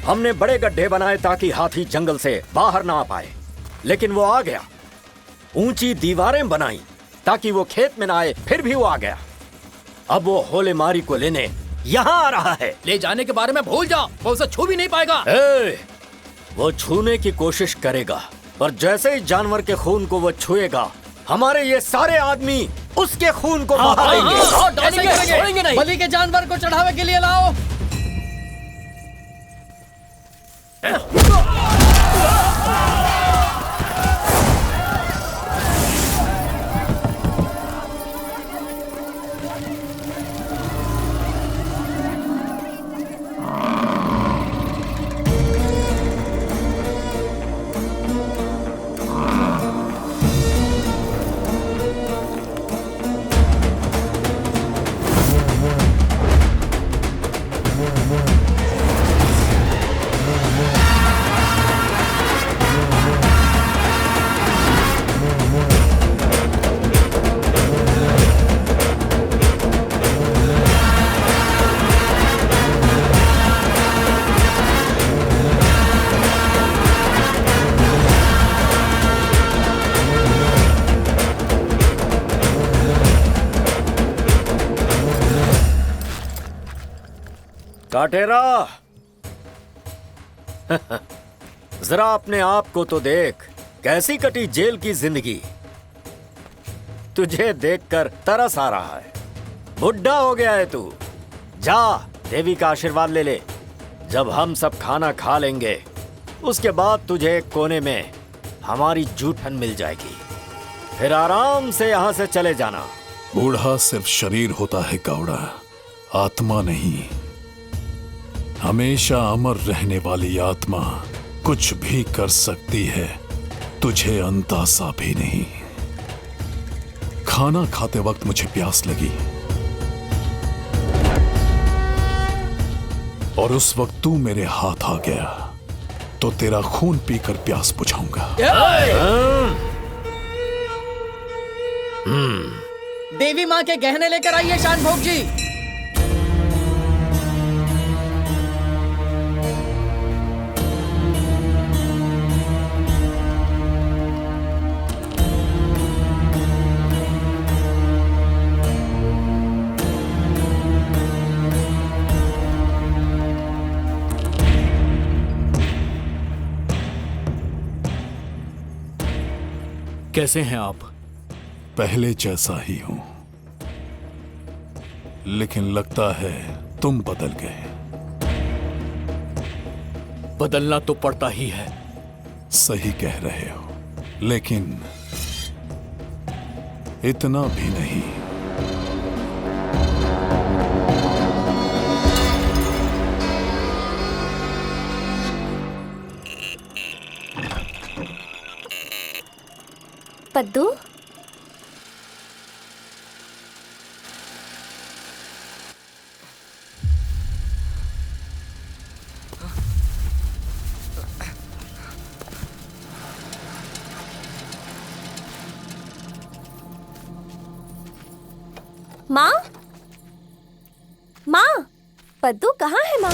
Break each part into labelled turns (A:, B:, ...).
A: हमने बड़े गड्ढे बनाए ताकि हाथी जंगल से बाहर ना आ पाए, लेकिन वो आ गया। ऊंची दीवारें बनाई ताकि वो खेत में ना आए, फिर भी वो आ गया। अब वो होले मारी को लेने यहाँ आ रहा है।
B: ले जाने के बारे में भूल जाओ, वो उसे छू भी नहीं पाएगा।
A: वो छूने की कोशिश करेगा, पर जैसे ही जानवर के खून को वो छुएगा, हमारे ये सारे आदमी उसके खून को बहा देंगे।
B: बलि के जानवर को चढ़ावे के लिए लाओ।
A: काटेरा, जरा अपने आप को तो देख, कैसी कटी जेल की जिंदगी। तुझे देखकर तरस आ रहा है। बुढ़ा हो गया है तू। जा देवी का आशीर्वाद ले ले। जब हम सब खाना खा लेंगे, उसके बाद तुझे एक कोने में हमारी जूठन मिल जाएगी। फिर आराम से यहाँ से चले जाना।
C: बूढ़ा सिर्फ शरीर होता है कावड़ा, आत्मा नहीं। हमेशा अमर रहने वाली आत्मा कुछ भी कर सकती है, तुझे अंदाजा भी नहीं। खाना खाते वक्त मुझे प्यास लगी और उस वक्त तू मेरे हाथ आ गया, तो तेरा खून पीकर प्यास बुझाऊंगा।
B: देवी माँ के गहने लेकर आइए शानभोग जी।
D: कैसे हैं आप?
C: पहले जैसा ही हूं, लेकिन लगता है तुम बदल गए।
D: बदलना तो पड़ता ही है।
C: सही कह रहे हो, लेकिन इतना भी नहीं।
E: पद्दू, माँ, माँ, पद्दू कहाँ है माँ?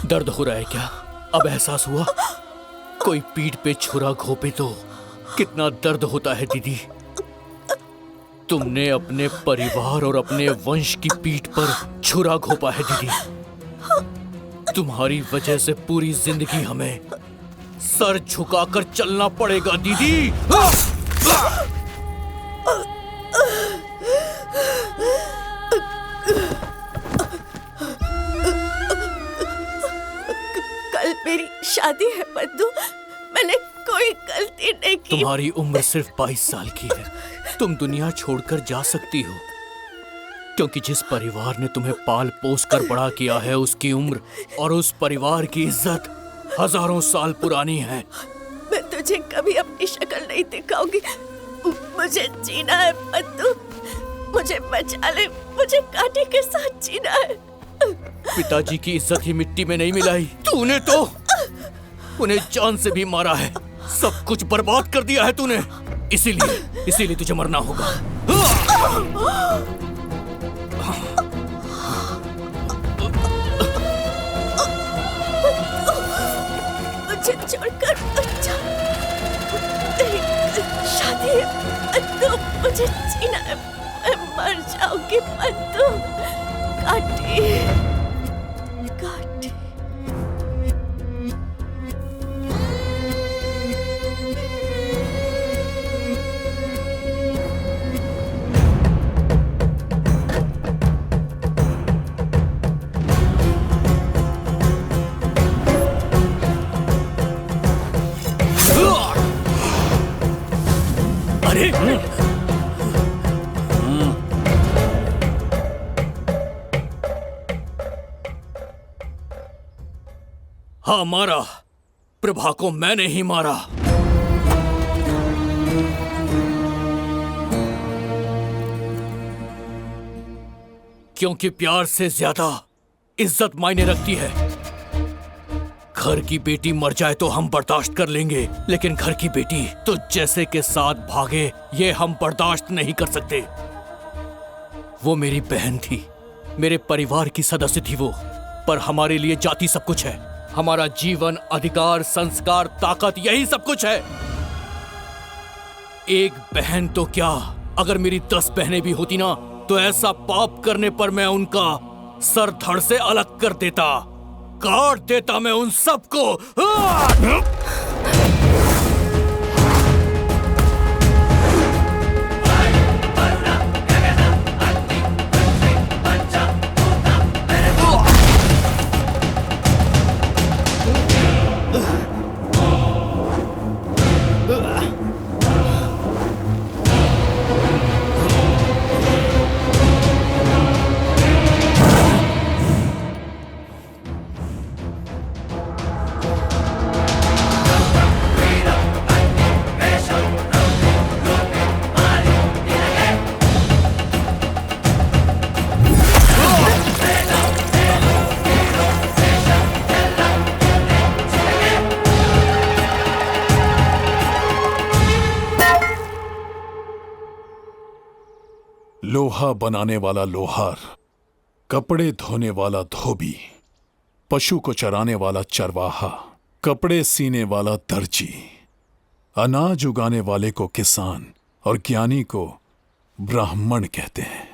D: दर्द हो रहा है क्या? अब एहसास हुआ? कोई पीठ पे छुरा घोंपे तो कितना दर्द होता है दीदी। तुमने अपने परिवार और अपने वंश की पीठ पर छुरा घोंपा है दीदी। तुम्हारी वजह से पूरी जिंदगी हमें सर झुकाकर चलना पड़ेगा दीदी।
E: कल मेरी शादी है पद्दू, मैंने कोई गलती नहीं की।
D: तुम्हारी उम्र सिर्फ 22 साल की है। तुम दुनिया छोड़कर जा सकती हो, क्योंकि जिस परिवार ने तुम्हें पाल पोस कर बड़ा किया है, उसकी उम्र और उस परिवार की इज्जत हजारों साल पुरानी है।
E: मैं तुझे कभी अपनी शक्ल नहीं दिखाऊंगी। मुझे जीना है पद्दू, मुझे बचा ले, मुझे कांटे के साथ जीना है।
D: पिताजी की इज्जत ही मिट्टी में नहीं मिलाई, तूने तो उन्हें जान से भी मारा है। सब कुछ बर्बाद कर दिया है तूने। इसीलिए तुझे मरना होगा।
E: मुझे छोड़कर मत जा। तेरी शादी है तो मुझे जीना है। मैं मर जाऊंगी पद्दू। काटी काटी।
D: अरे हाँ, मारा। प्रभा को मैंने ही मारा। क्योंकि प्यार से ज्यादा इज्जत मायने रखती है। घर की बेटी मर जाए तो हम बर्दाश्त कर लेंगे, लेकिन घर की बेटी तो जैसे के साथ भागे, ये हम बर्दाश्त नहीं कर सकते। वो मेरी बहन थी, मेरे परिवार की सदस्य थी वो, पर हमारे लिए जाति सब कुछ है। हमारा जीवन, अधिकार, संस्कार, ताकत, यही सब कुछ है। एक बहन तो क्या, अगर मेरी 10 बहनें भी होती ना, तो ऐसा पाप करने पर मैं उनका सर धड़ से अलग कर देता, काट देता मैं उन सबको।
C: लोहा बनाने वाला लोहार, कपड़े धोने वाला धोबी, पशु को चराने वाला चरवाहा, कपड़े सीने वाला दर्जी, अनाज उगाने वाले को किसान और ज्ञानी को ब्राह्मण कहते हैं।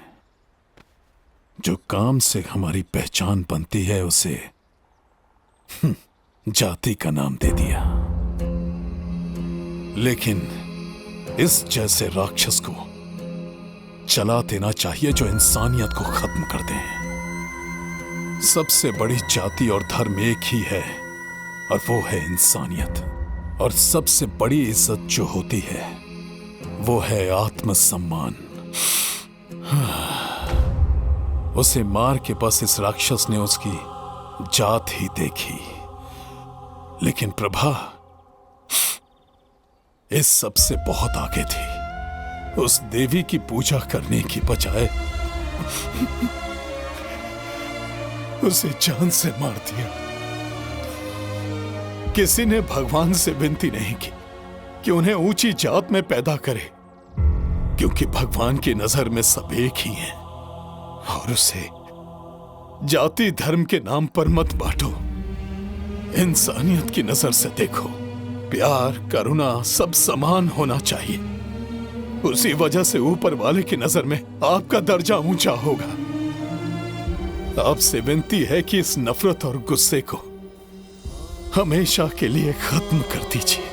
C: जो काम से हमारी पहचान बनती है उसे जाति का नाम दे दिया। लेकिन इस जैसे राक्षस को चला देना चाहिए जो इंसानियत को खत्म कर दे। सबसे बड़ी जाति और धर्म एक ही है और वो है इंसानियत। और सबसे बड़ी इज्जत जो होती है वो है आत्मसम्मान। उसे मार के बस इस राक्षस ने उसकी जात ही देखी। लेकिन प्रभा इस सबसे बहुत आगे थी। उस देवी की पूजा करने की बजाय उसे जान से मार दिया। किसी ने भगवान से विनती नहीं की कि उन्हें ऊंची जात में पैदा करे, क्योंकि भगवान की नजर में सब एक ही हैं। और उसे जाति धर्म के नाम पर मत बांटो, इंसानियत की नजर से देखो। प्यार, करुणा सब समान होना चाहिए। उसी वजह से ऊपर वाले की नजर में आपका दर्जा ऊंचा होगा। आपसे विनती है कि इस नफरत और गुस्से को हमेशा के लिए खत्म कर दीजिए।